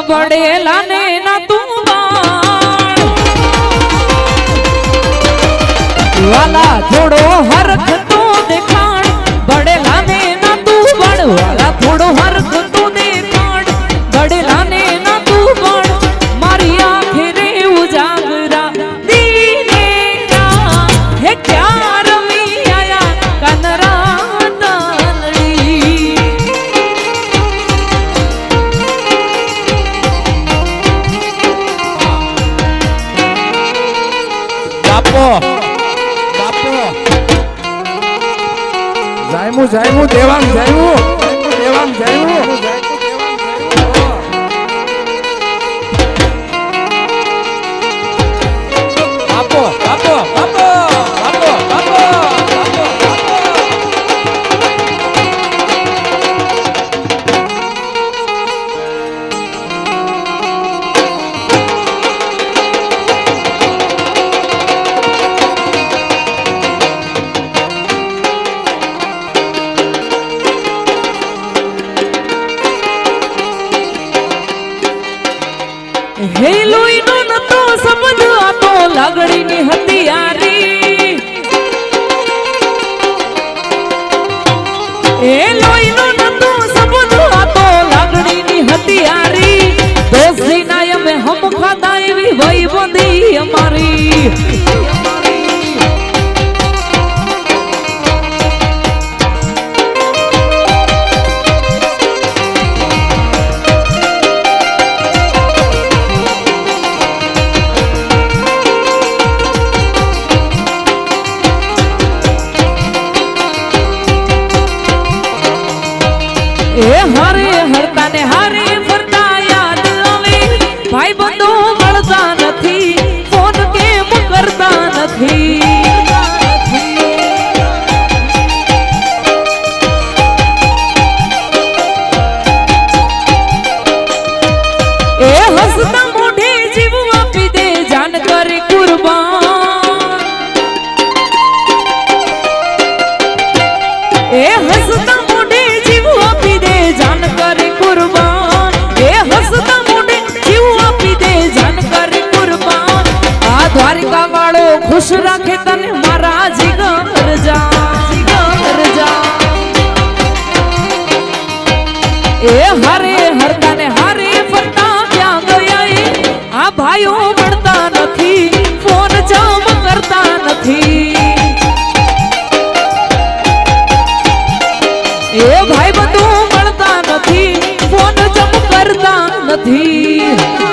બડેલા ને ના તું વાલા થોડો હરખ તો દેખાણ બડેલા ને ના તું બળ વાલા થોડો હરખ તો દેખાણ બડેલા ને ના તું બળ મારી આંખે રે ઉજાગરા દીને હે ક્યાં રમી આયા કનરા તાલડી બાપો જાયમું દેવાંગ જાયમું બાપો હે લોહીનો નતો સમજ આ તો લાગણીની હતિયારી હે લોહીનો નતો સમજ આ તો લાગણીની હતિયારી દોસ્તી ના અમે હમ ખાતા એવી વઈ બંધી અમારી એ હારે હરતા ને હારે ફરતા યાદ આવે ભાઈ બંધો મળતા નથી ફોન કેમ કરતા નથી એ હસતા મોઢે જીવ આપી દે જાન કરે કુરબાન એ હસતા દ્વારિકા વાળો ખુશ રાખે તને મારા જીગર જા એ હારે હરતા ને હારે ફરતા ક્યાં ગયા આ ભાઈઓ મળતા નથી ફોન જામ કરતા નથી એ ભાઈ બંધુ મળતા નથી ફોન જામ કરતા નથી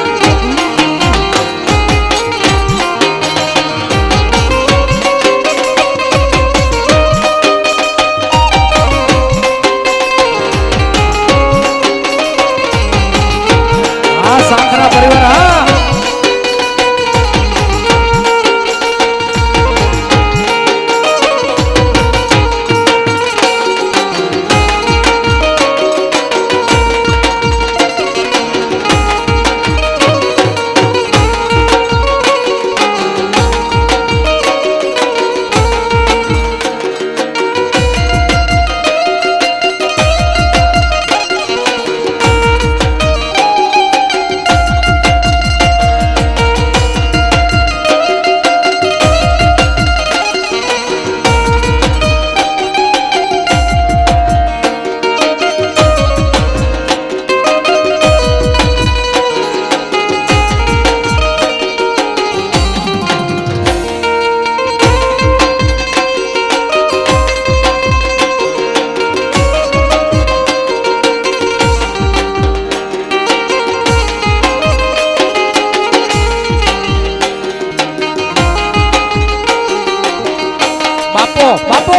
બાપો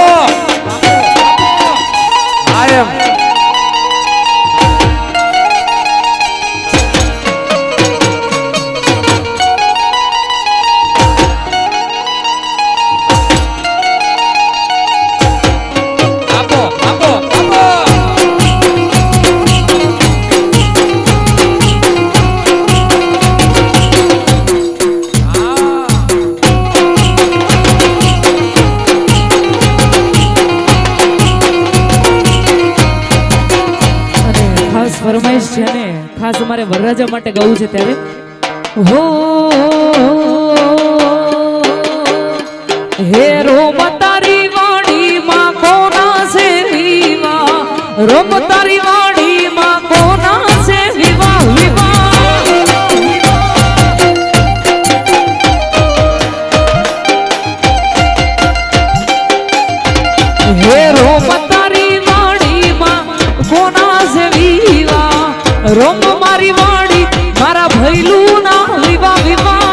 I am ફરમાઈશ છે ને ખાસ અમારે વરરાજા માટે ગાવું છે ત્યારે હો હે રોમ તારી વાડી માં કોના છે વિવાહ રોમ તારી વાડી માં કોના છે વિવાહ વિવાહ હે રોમ તારી વાડી માં કોના છે વિવાહ રોમ મારી વાડી મારા ભૈલું ના વિવાહ વિવાહ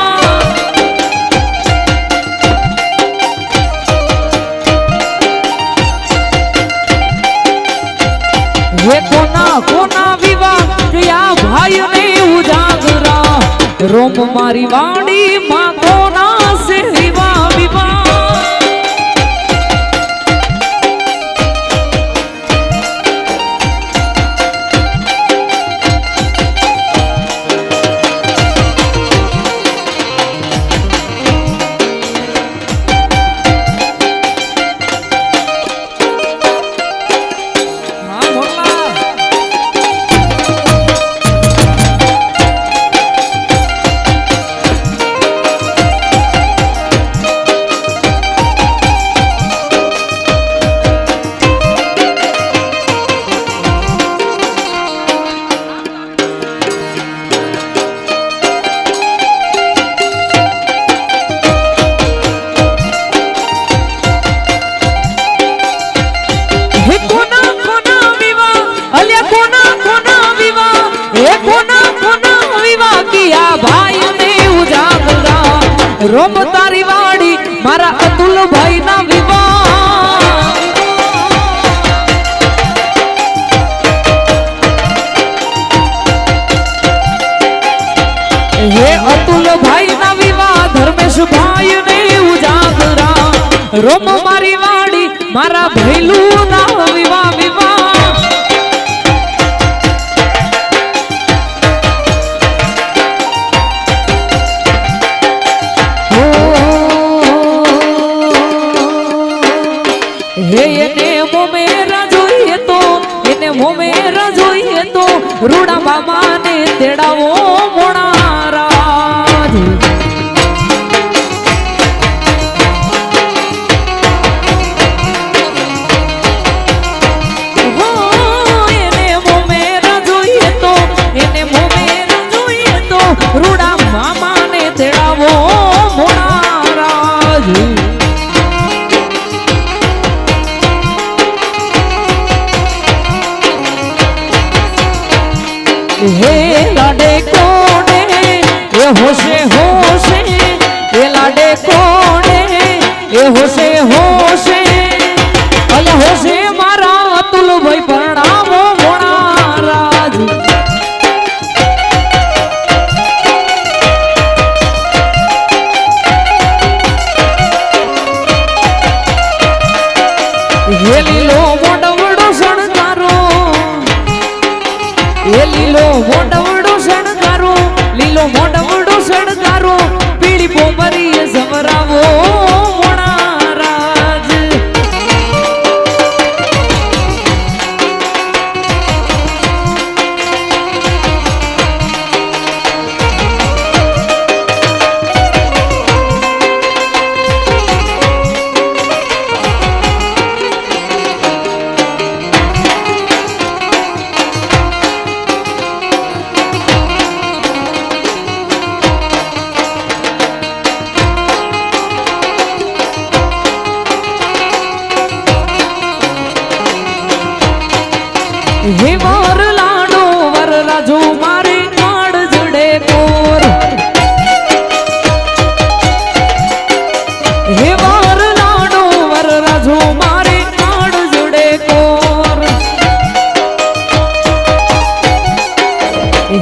હે કોના કોના વિવાહ કયા ભાઈ ને ઉજાગરા રોમ મારી વાડી માં કોના છે વિવાહ વિવાહ રોમ તારી વાડી મારા અતુલ ભાઈ ના વિવાહ હે અતુલ ભાઈ ના વિવાહ ધર્મેશ ભાઈ ને ઉજાગરા રોમ મારી વાડી મારા ભૈલું ના વિવાહ વિવાહ હે એને મોમેરા જોઈએ તો રૂડા મામા ને તેડાવો મોણારાજ એને મોમેરા જોઈએ તો રૂડા મામા ને તેડાવો મોણારાજ હે લાડે કોને એ હોશે હોશે એ લાડે કોને એ હોશે હોશે અલ હોશે મારા અતુલ ભાઈ પરણાવો મોણારાજ હે લીલો મોડવડો શણગારો એ લીલો મોડવડો શણગારો લીલો મોડવડો શણગારો પીળી પોમરીએ સમરાવો મોણારાજ હે વર લાડો વર રાજુ મારી કાળ જડે કોર હે વર લાડો વર રાજુ મારી કાળ જડે કોર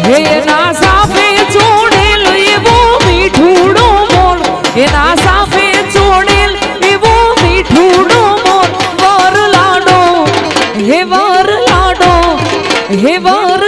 હે એના સાફે ચોડેલ એવો મીઠુડો મોર એના સાફે ચોડેલ એવો મીઠુડો મોર વર લાડો હે વર લાડો હે વર